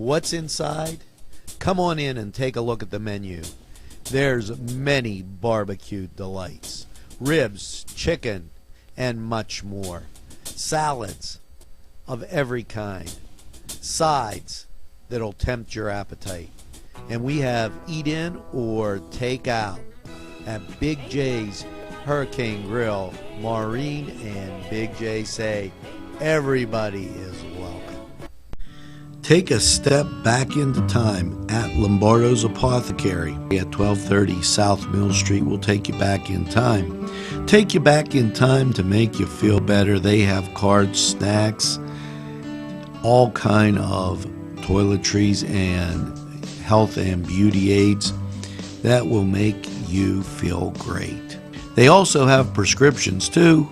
what's inside? Come on in and take a look at the menu. There's many barbecue delights. Ribs, chicken, and much more. Salads of every kind. Sides that'll tempt your appetite. And we have eat in or take out at Big J's Hurricane Grill. Maureen and Big J say everybody is welcome. Take a step back into time at Lombardo's Apothecary at 1230 South Mill Street. Will take you back in time. Take you back in time to make you feel better. They have cards, snacks, all kind of toiletries and health and beauty aids that will make you feel great. They also have prescriptions too.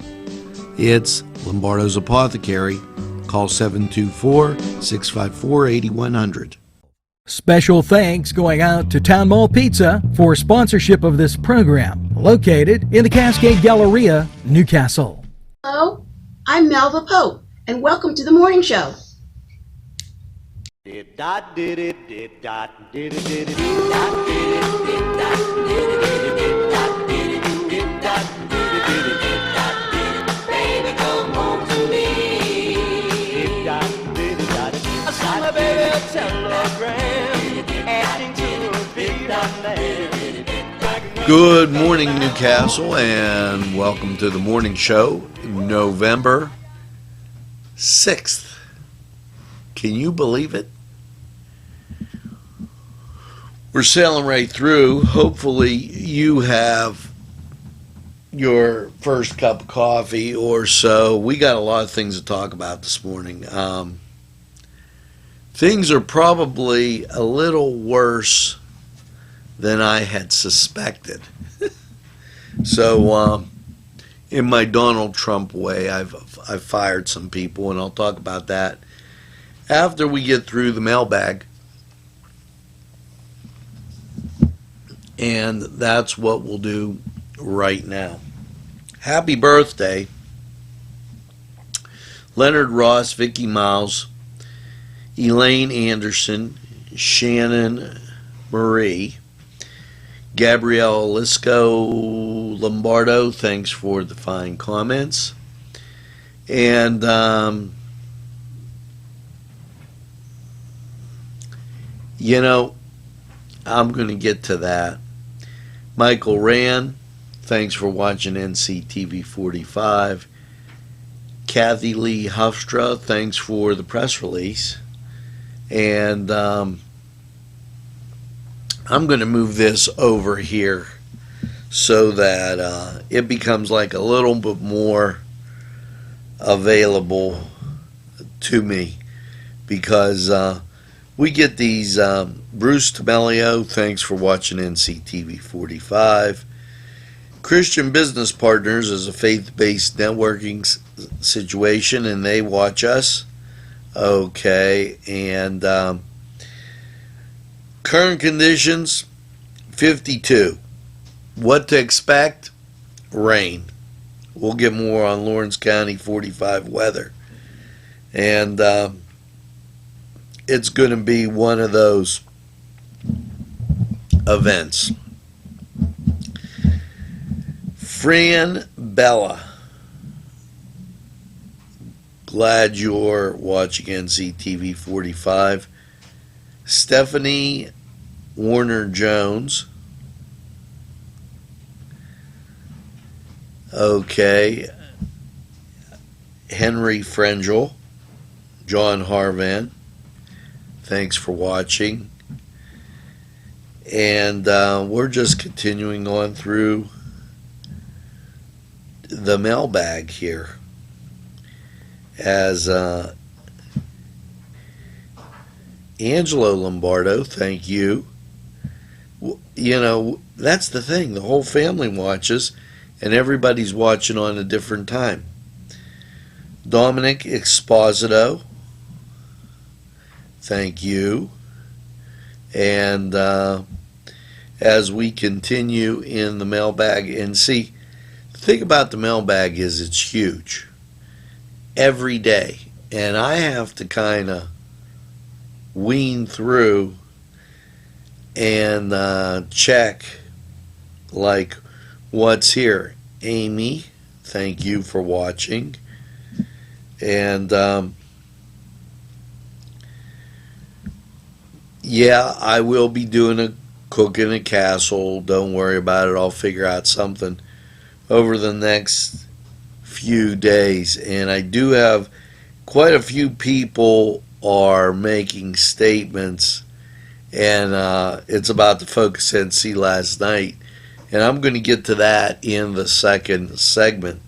It's Lombardo's Apothecary. Call 724-654-8100. Special thanks going out to Town Mall Pizza for sponsorship of this program, located in the Cascade Galleria, Newcastle. Hello, I'm Melva Pope, and welcome to the morning show. Good morning, Newcastle, and welcome to the morning show, November 6th. Can you believe it? We're sailing right through. Hopefully you have your first cup of coffee or so. We got a lot of things to talk about this morning. Things are probably a little worse than I had suspected. So, in my Donald Trump way, I've fired some people, and I'll talk about that after we get through the mailbag. And that's what we'll do right now. Happy birthday, Leonard Ross, Vicky Miles, Elaine Anderson, Shannon Marie, Gabrielle Lisco Lombardo, thanks for the fine comments. And you know, I'm going to get to that. Michael Rand, thanks for watching NCTV45. Kathy Lee Hufstra, thanks for the press release. And I'm going to move this over here so that it becomes like a little bit more available to me, because we get these. Bruce Tamelio, thanks for watching NCTV45. Christian Business Partners is a faith-based networking situation, and they watch us. Okay, and current conditions, 52. What to expect? Rain. We'll get more on Lawrence County 45 weather. And it's going to be one of those events. Fran Bella, glad you're watching NCTV45. Stephanie Warner Jones. Okay. Henry Frengel. John Harvan, thanks for watching. And we're just continuing on through the mailbag here. As Angelo Lombardo, thank you. You know, that's the thing. The whole family watches, and everybody's watching on a different time. Dominic Exposito, thank you. And as we continue in the mailbag, and see, the thing about the mailbag is it's huge every day, and I have to kind of wean through and check like what's here. Amy, thank you for watching. And yeah, I will be doing a cooking a casserole. Don't worry about it. I'll figure out something over the next few days. And I do have quite a few people are making statements, and it's about the Focus NC last night. And I'm going to get to that in the second segment.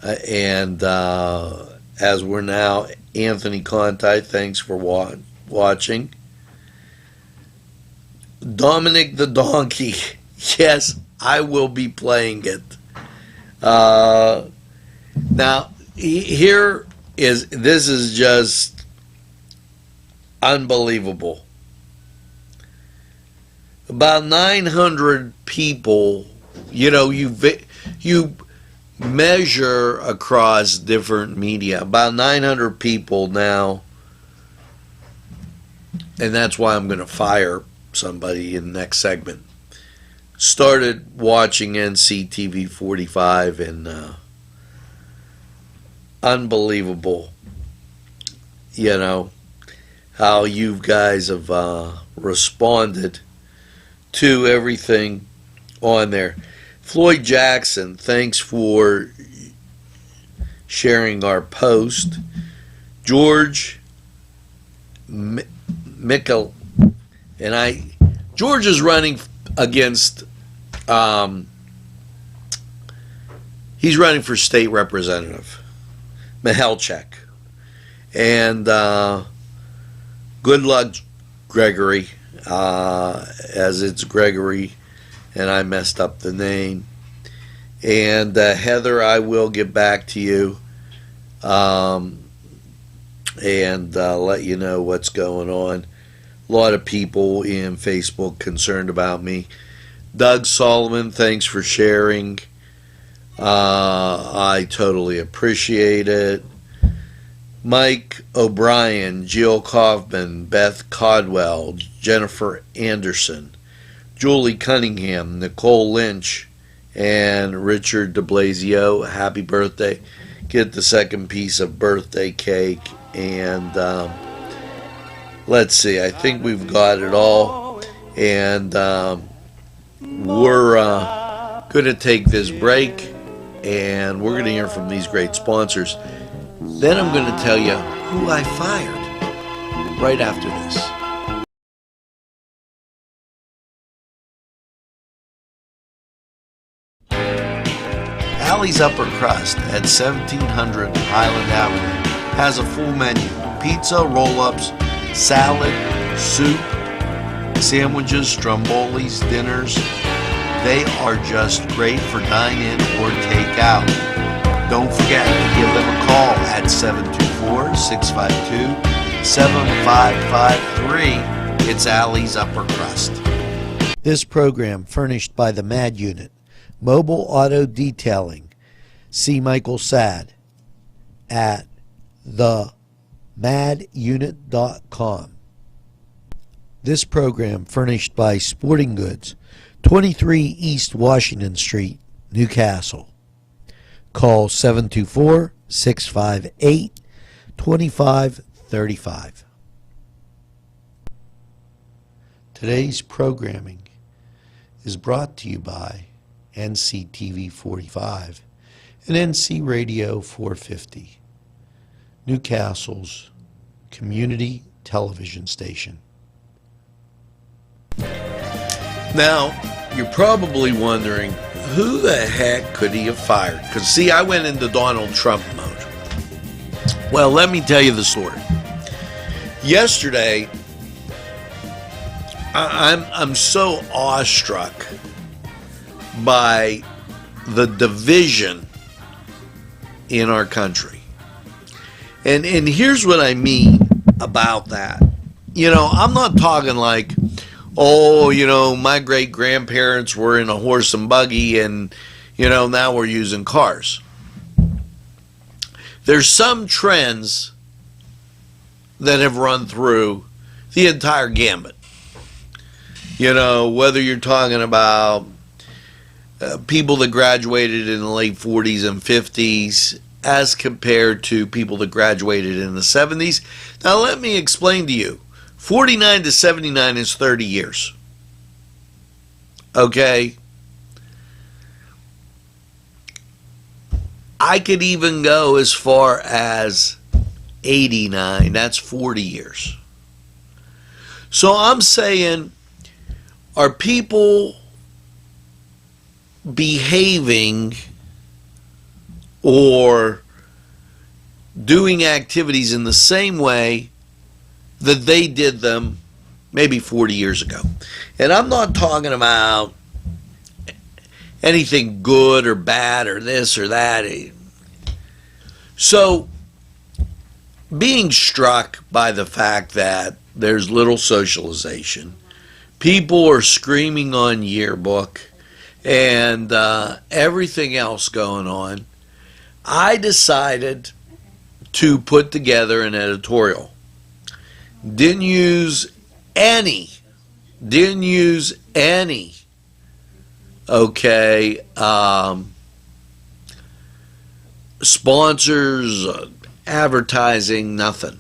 And as we're now, Anthony Conti, thanks for watching. Dominic the Donkey, yes, I will be playing it. Now, this is just unbelievable. About 900 people, you measure across different media, about 900 people now, and that's why I'm going to fire somebody in the next segment, started watching NCTV45, and unbelievable, how you guys have responded to everything on there. Floyd Jackson, thanks for sharing our post. George Mickle, and George is running against, he's running for state representative, Mihalchek. And good luck, Gregory, as it's Gregory, and I messed up the name. And Heather, I will get back to you and let you know what's going on. A lot of people in Facebook concerned about me. Doug Solomon, thanks for sharing. I totally appreciate it. Mike O'Brien, Jill Kaufman, Beth Codwell, Jennifer Anderson, Julie Cunningham, Nicole Lynch, and Richard de Blasio, happy birthday. Get the second piece of birthday cake. And let's see, I think we've got it all. And we're going to take this break, and we're going to hear from these great sponsors. Then I'm going to tell you who I fired right after this. Allie's Upper Crust at 1700 Highland Avenue has a full menu: pizza, roll-ups, salad, soup, sandwiches, strombolis, dinners. They are just great for dine-in or take-out. Don't forget to give them a call at 724-652-7553. It's Allie's Upper Crust. This program furnished by the MAD Unit, Mobile Auto Detailing. See Michael Sad at themadunit.com. This program furnished by Sporting Goods, 23 East Washington Street, Newcastle. Call 724-658-2535. Today's programming is brought to you by NCTV45 and NC Radio 450, Newcastle's community television station. Now, you're probably wondering, who the heck could he have fired? Because, see, I went into Donald Trump mode. Well, let me tell you the story. Yesterday, I'm so awestruck by the division in our country. And here's what I mean about that. I'm not talking like, my great-grandparents were in a horse and buggy and, now we're using cars. There's some trends that have run through the entire gambit. You know, whether you're talking about people that graduated in the late 40s and 50s as compared to people that graduated in the 70s. Now, let me explain to you. 49 to 79 is 30 years. Okay? I could even go as far as 89. That's 40 years. So I'm saying, are people behaving or doing activities in the same way that they did them maybe 40 years ago? And I'm not talking about anything good or bad or this or that. So, being struck by the fact that there's little socialization, people are screaming on yearbook, and everything else going on, I decided to put together an editorial. Didn't use any, okay, sponsors, advertising, nothing.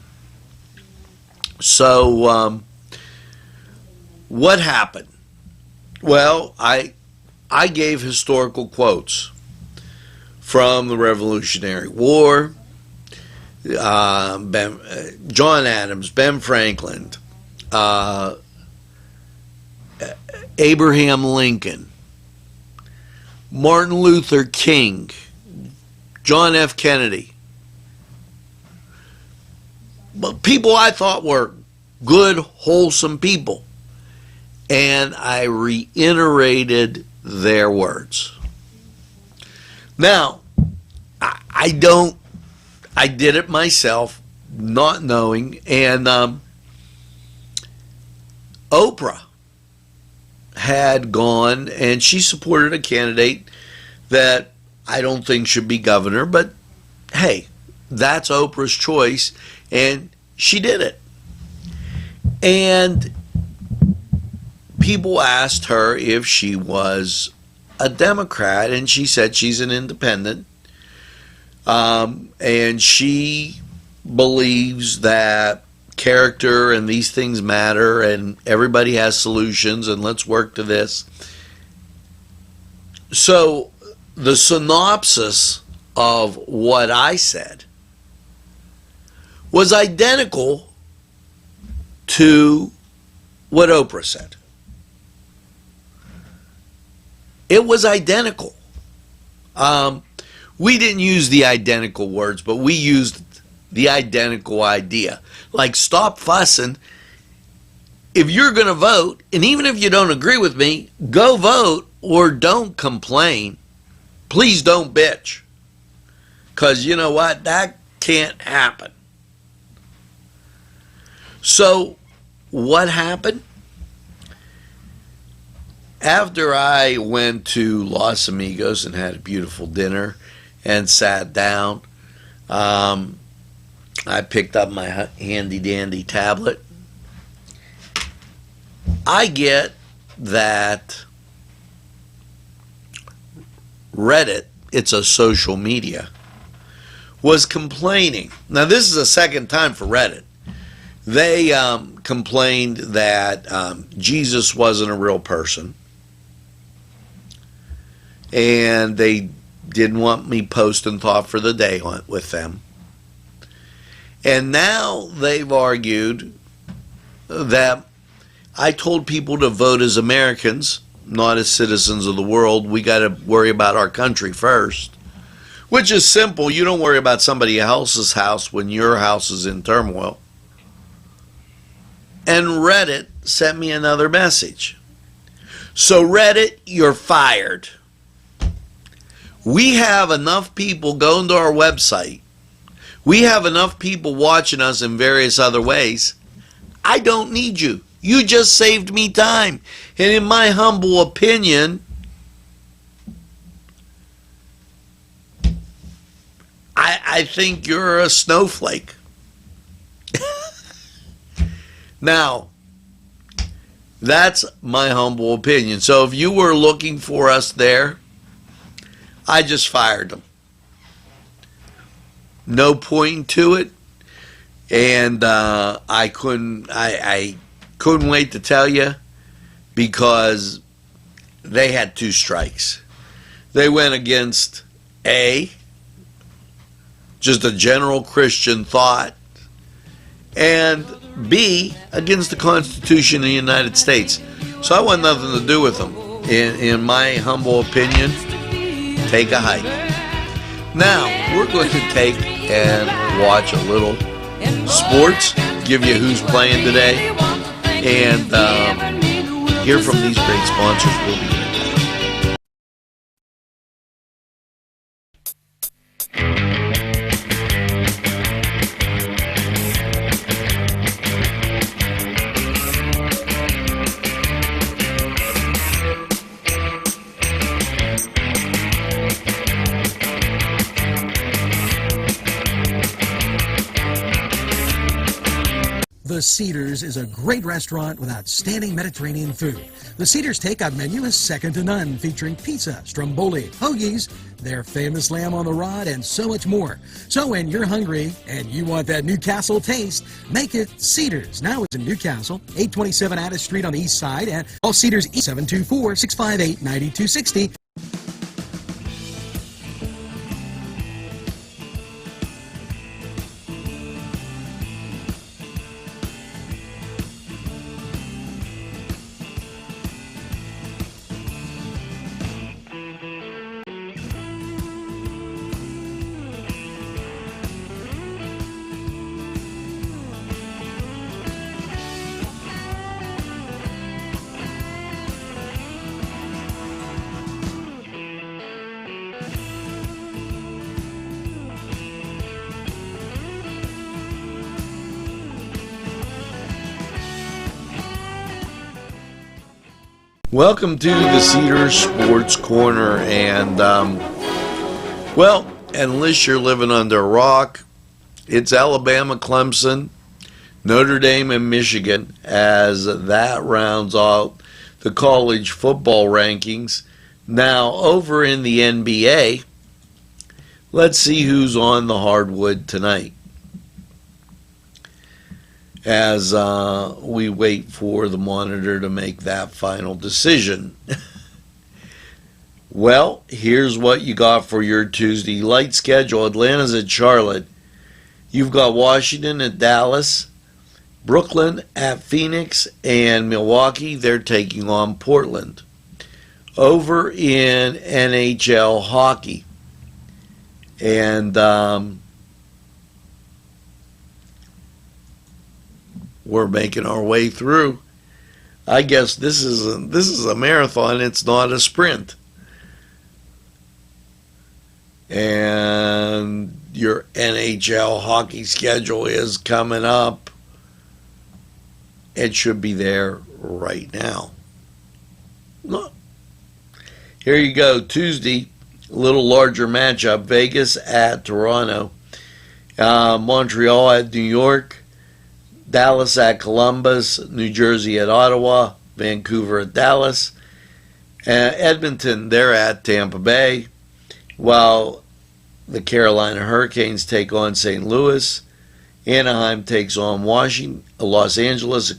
So, what happened? Well, I gave historical quotes from the Revolutionary War, John Adams, Ben Franklin, Abraham Lincoln, Martin Luther King, John F. Kennedy. But people I thought were good, wholesome people. And I reiterated their words. Now, I did it myself, not knowing, and Oprah had gone, and she supported a candidate that I don't think should be governor, but hey, that's Oprah's choice, and she did it. And people asked her if she was a Democrat, and she said she's an independent, and she believes that character and these things matter, and everybody has solutions, and let's work to this. So the synopsis of what I said was identical to what Oprah said. It was identical. We didn't use the identical words, but we used the identical idea. Like, stop fussing. If you're going to vote, and even if you don't agree with me, go vote or don't complain. Please don't bitch. Because you know what? That can't happen. So, what happened? After I went to Los Amigos and had a beautiful dinner and sat down, I picked up my handy-dandy tablet. I get that Reddit, it's a social media, was complaining. Now, this is the second time for Reddit. They complained that Jesus wasn't a real person, and they didn't want me posting Thought for the Day with them. And now they've argued that I told people to vote as Americans, not as citizens of the world. We got to worry about our country first, which is simple. You don't worry about somebody else's house when your house is in turmoil. And Reddit sent me another message. So Reddit, you're fired. We have enough people going to our website. We have enough people watching us in various other ways. I don't need you. You just saved me time. And in my humble opinion, I think you're a snowflake. Now, that's my humble opinion. So if you were looking for us there, I just fired them. No point to it, and I couldn't wait to tell you, because they had two strikes. They went against just a general Christian thought, and B, against the Constitution of the United States. So I want nothing to do with them. In my humble opinion, take a hike. Now, we're going to take and watch a little sports, give you who's playing today, and hear from these great sponsors. We'll be right back. The Cedars is a great restaurant with outstanding Mediterranean food. The Cedars takeout menu is second to none, featuring pizza, stromboli, hoagies, their famous lamb on the rod, and so much more. So when you're hungry and you want that Newcastle taste, make it Cedars. Now it's in Newcastle, 827 Addis Street on the east side, and call Cedars 724-658-9260. Welcome to the Cedar Sports Corner, and well, unless you're living under a rock, it's Alabama, Clemson, Notre Dame, and Michigan as that rounds out the college football rankings. Now, over in the NBA, let's see who's on the hardwood tonight as we wait for the monitor to make that final decision. Well, here's what you got for your Tuesday light schedule. Atlanta's at Charlotte. You've got Washington at Dallas, Brooklyn at Phoenix, and Milwaukee, they're taking on Portland. Over in NHL hockey, and we're making our way through. I guess this is a marathon. It's not a sprint. And your NHL hockey schedule is coming up. It should be there right now. Look. Here you go. Tuesday, a little larger matchup. Vegas at Toronto. Montreal at New York. Dallas at Columbus, New Jersey at Ottawa, Vancouver at Dallas, Edmonton, they're at Tampa Bay, while the Carolina Hurricanes take on St. Louis, Anaheim takes on Los Angeles,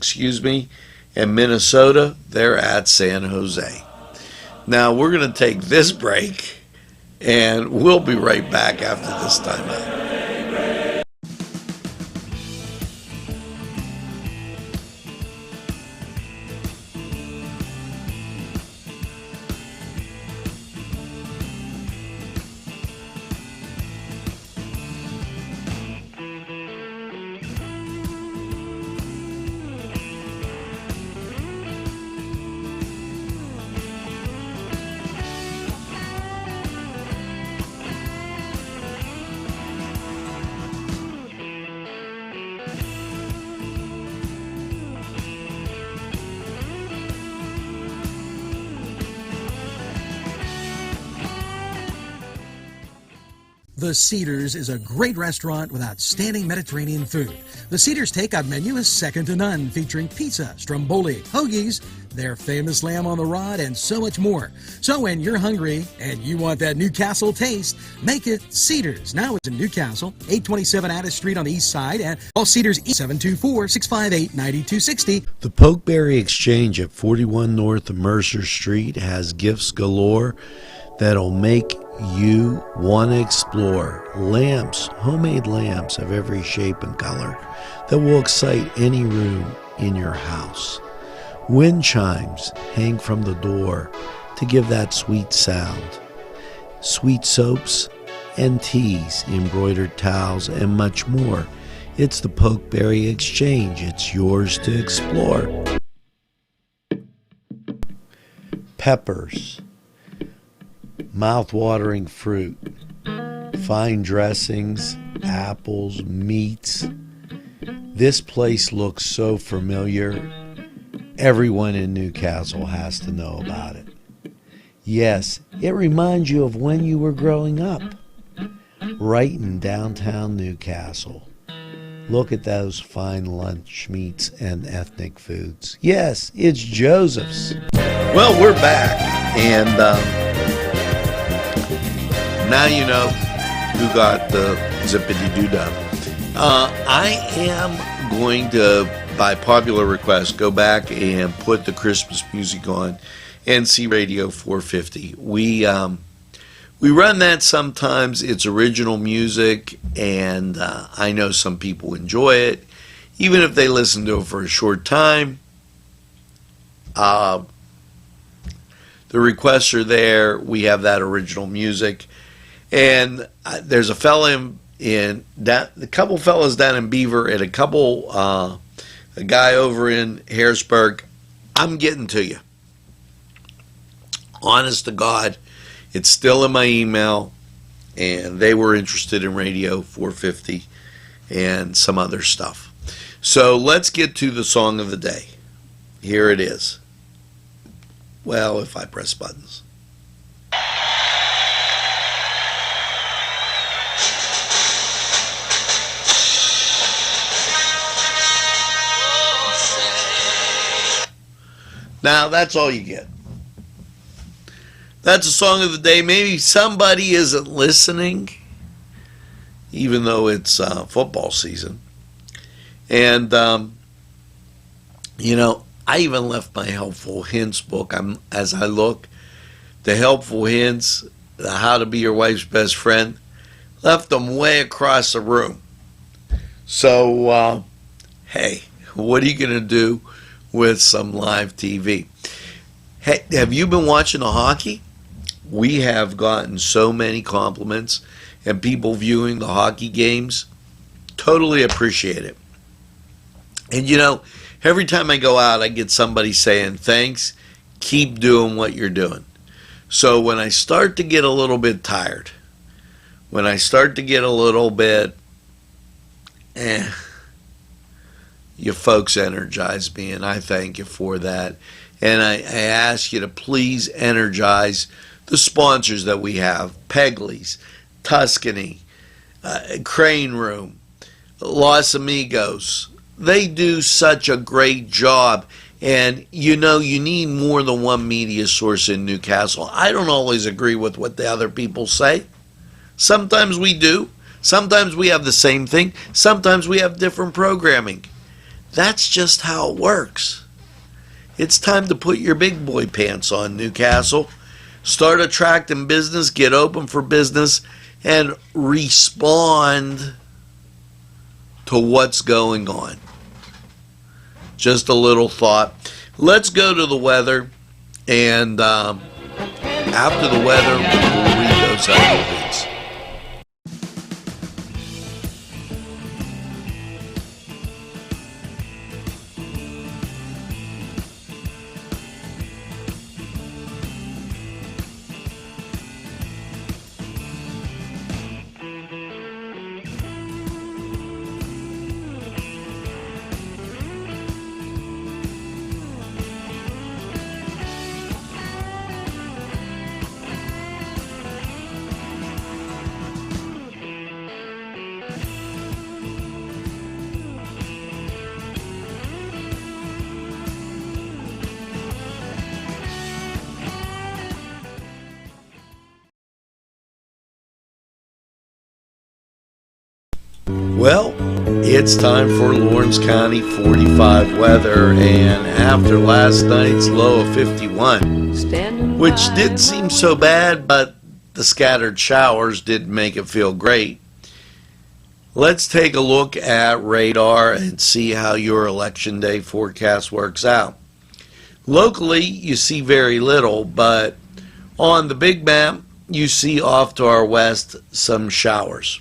and Minnesota, they're at San Jose. Now we're going to take this break, and we'll be right back after this timeout. The Cedars is a great restaurant with outstanding Mediterranean food. The Cedars takeout menu is second to none, featuring pizza, stromboli, hoagies, their famous lamb on the rod, and so much more. So when you're hungry and you want that Newcastle taste, make it Cedars. Now it's in Newcastle, 827 Addis Street on the east side, and call Cedars 724-658-9260. The Pokeberry Exchange at 41 North Mercer Street has gifts galore that'll make you want to explore. Lamps, homemade lamps of every shape and color that will excite any room in your house. Wind chimes hang from the door to give that sweet sound. Sweet soaps and teas, embroidered towels, and much more. It's the Pokeberry Exchange. It's yours to explore. Peppers, mouth-watering fruit, fine dressings, apples, meats. This place looks so familiar. Everyone in Newcastle has to know about it. Yes, it reminds you of when you were growing up, right in downtown Newcastle. Look at those fine lunch meats and ethnic foods. Yes, it's Joseph's. Well, we're back, and now you know who got the zippity-doo-dah. I am going to, by popular request, go back and put the Christmas music on NC Radio 450. We run that sometimes. It's original music, and I know some people enjoy it, even if they listen to it for a short time. The requests are there. We have that original music. And there's a fella a couple fellas down in Beaver and a guy over in Harrisburg. I'm getting to you. Honest to God, it's still in my email, and they were interested in Radio 450 and some other stuff. So let's get to the song of the day. Here it is. Well, if I press buttons. Now, that's all you get. That's a song of the day. Maybe somebody isn't listening, even though it's football season. And, I even left my helpful hints book. As I look, the helpful hints, the how to be your wife's best friend, left them way across the room. So, hey, what are you going to do with some live TV? Hey, have you been watching the hockey? We have gotten so many compliments and people viewing the hockey games. Totally appreciate it. And every time I go out, I get somebody saying, thanks, keep doing what you're doing. So when I start to get a little bit tired, when I start to get a little bit, you folks energize me, and I thank you for that. And I ask you to please energize the sponsors that we have: Pegley's, Tuscany, Crane Room, Los Amigos. They do such a great job. And you need more than one media source in Newcastle. I don't always agree with what the other people say. Sometimes we do. Sometimes we have the same thing. Sometimes we have different programming. That's just how it works. It's time to put your big boy pants on, Newcastle. Start attracting business, get open for business, and respond to what's going on. Just a little thought. Let's go to the weather, and after the weather, we'll read those updates. Well, it's time for Lawrence County 45 weather, and after last night's low of 51, which didn't seem so bad, but the scattered showers didn't make it feel great. Let's take a look at radar and see how your election day forecast works out. Locally, you see very little, but on the big map, you see off to our west some showers.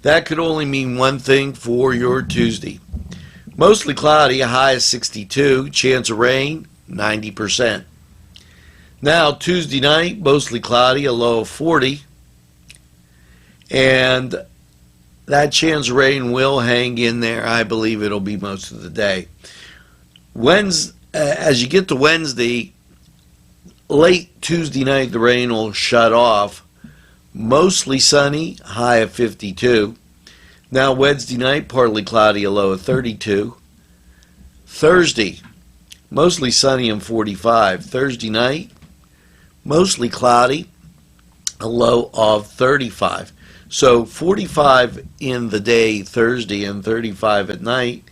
That could only mean one thing for your Tuesday. Mostly cloudy, a high of 62, chance of rain, 90%. Now, Tuesday night, mostly cloudy, a low of 40. And that chance of rain will hang in there. I believe it'll be most of the day. As you get to Wednesday, late Tuesday night, the rain will shut off. Mostly sunny, high of 52. Now Wednesday night, partly cloudy, a low of 32. Thursday, mostly sunny and 45. Thursday night, mostly cloudy, a low of 35. So 45 in the day Thursday and 35 at night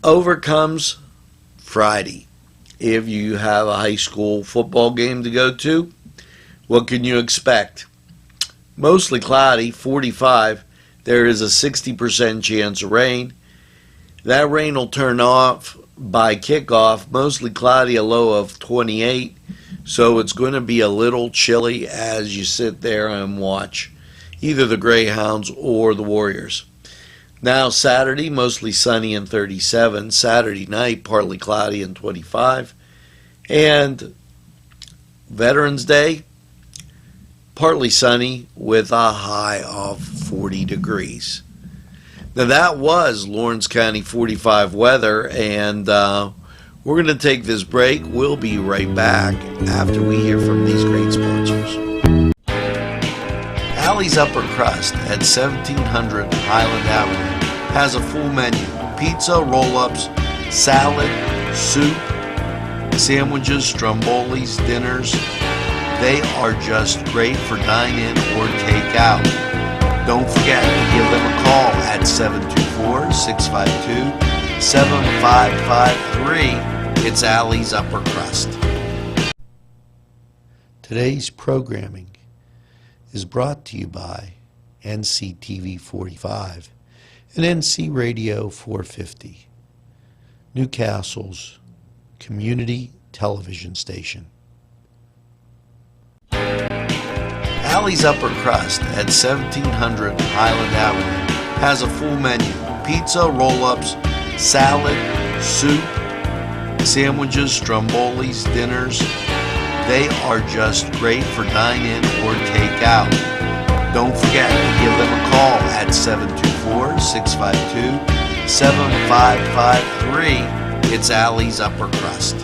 overcomes Friday. If you have a high school football game to go to, what can you expect? Mostly cloudy, 45. There is a 60% chance of rain. That rain will turn off by kickoff. Mostly cloudy, a low of 28. So it's going to be a little chilly as you sit there and watch either the Greyhounds or the Warriors. Now Saturday, mostly sunny and 37. Saturday night, partly cloudy and 25. And Veterans Day, partly sunny with a high of 40 degrees. Now that was Lawrence County 45 weather, and we're going to take this break. We'll be right back after we hear from these great sponsors. Allie's Upper Crust at 1700 Highland Avenue has a full menu: pizza, roll-ups, salad, soup, sandwiches, strombolis, dinners. They are just great for dine-in or take-out. Don't forget to give them a call at 724-652-7553. It's Allie's Upper Crust. Today's programming is brought to you by NCTV45 and NC Radio 450, Newcastle's community television station. Allie's Upper Crust at 1700 Highland Avenue has a full menu: pizza, roll-ups, salad, soup, sandwiches, strombolis, dinners. They are just great for dine-in or take-out. Don't forget to give them a call at 724-652-7553. It's Allie's Upper Crust.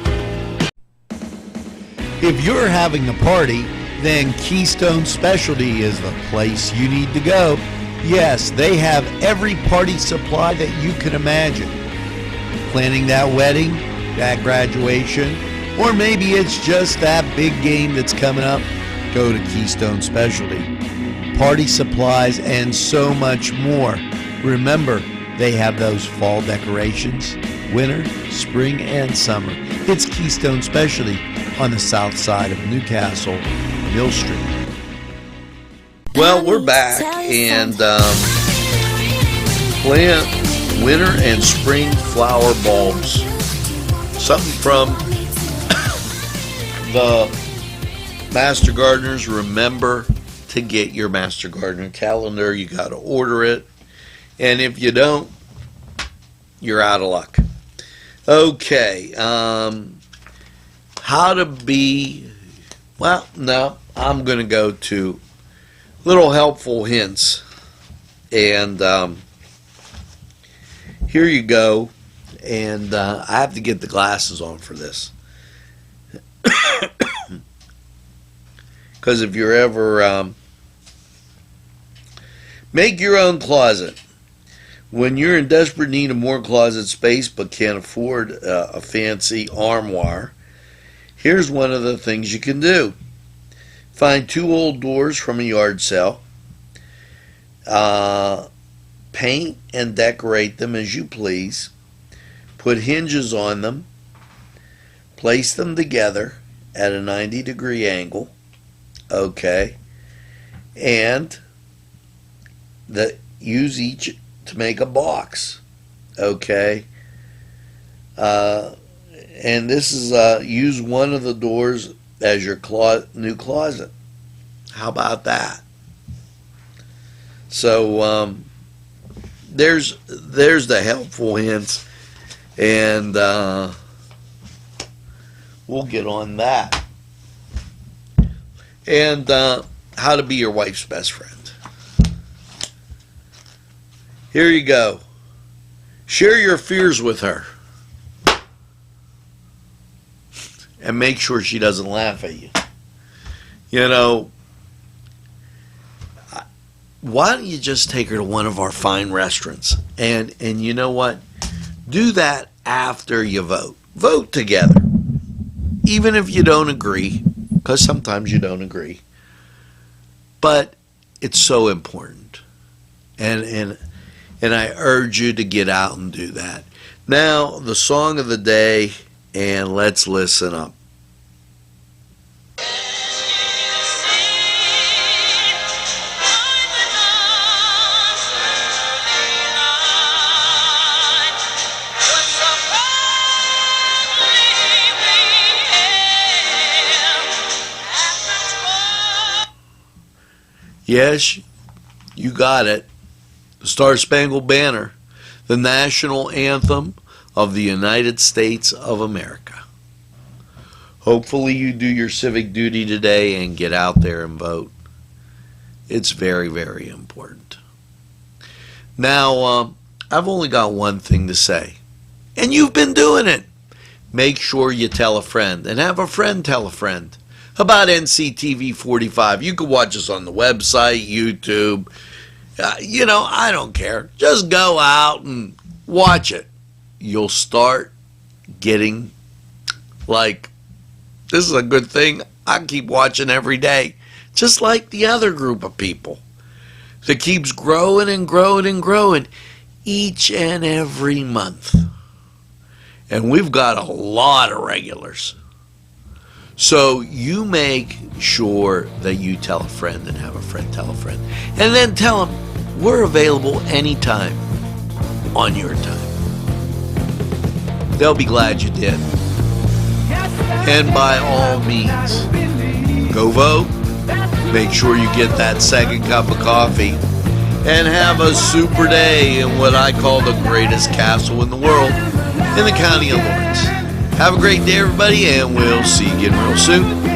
If you're having a party, then Keystone Specialty is the place you need to go. Yes, they have every party supply that you can imagine. Planning that wedding, that graduation, or maybe it's just that big game that's coming up, go to Keystone Specialty. Party supplies and so much more. Remember, they have those fall decorations, winter, spring, and summer. It's Keystone Specialty on the south side of Newcastle, Mill Street. Well, we're back, and plant winter and spring flower bulbs. Something from the Master Gardeners. Remember to get your Master Gardener calendar. You got to order it, and if you don't, you're out of luck. Okay, how to be, well, no, I'm going to go to little helpful hints, and here you go, and I have to get the glasses on for this, because if you're ever, make your own closet. When you're in desperate need of more closet space but can't afford a fancy armoire, here's one of the things you can do. Find 2 old doors from a yard sale. paint and decorate them as you please. Put hinges on them. Place them together at a 90-degree angle. Okay. And use each to make a box. Okay. And this is use one of the doors as your new closet. How about that? So there's the helpful hints, and we'll get on that. And how to be your wife's best friend. Here you go. Share your fears with her. And make sure she doesn't laugh at you. You know, why don't you just take her to one of our fine restaurants? And you know what? Do that after you vote. Vote together. Even if you don't agree, because sometimes you don't agree. But it's so important. And I urge you to get out and do that. Now, the song of the day, and let's listen up. Yes, you got it. The Star-Spangled Banner, the national anthem of the United States of America. Hopefully you do your civic duty today and get out there and vote. It's very, very important. Now, I've only got one thing to say, and you've been doing it. Make sure you tell a friend, and have a friend tell a friend about NCTV45. You can watch us on the website, YouTube. I don't care. Just go out and watch it. You'll start getting like, this is a good thing. I keep watching every day. Just like the other group of people that keeps growing and growing and growing each and every month. And we've got a lot of regulars. So you make sure that you tell a friend and have a friend tell a friend. And then tell them we're available anytime on your time. They'll be glad you did. And by all means, go vote. Make sure you get that second cup of coffee. And have a super day in what I call the greatest castle in the world, in the county of Lawrence. Have a great day, everybody, and we'll see you again real soon.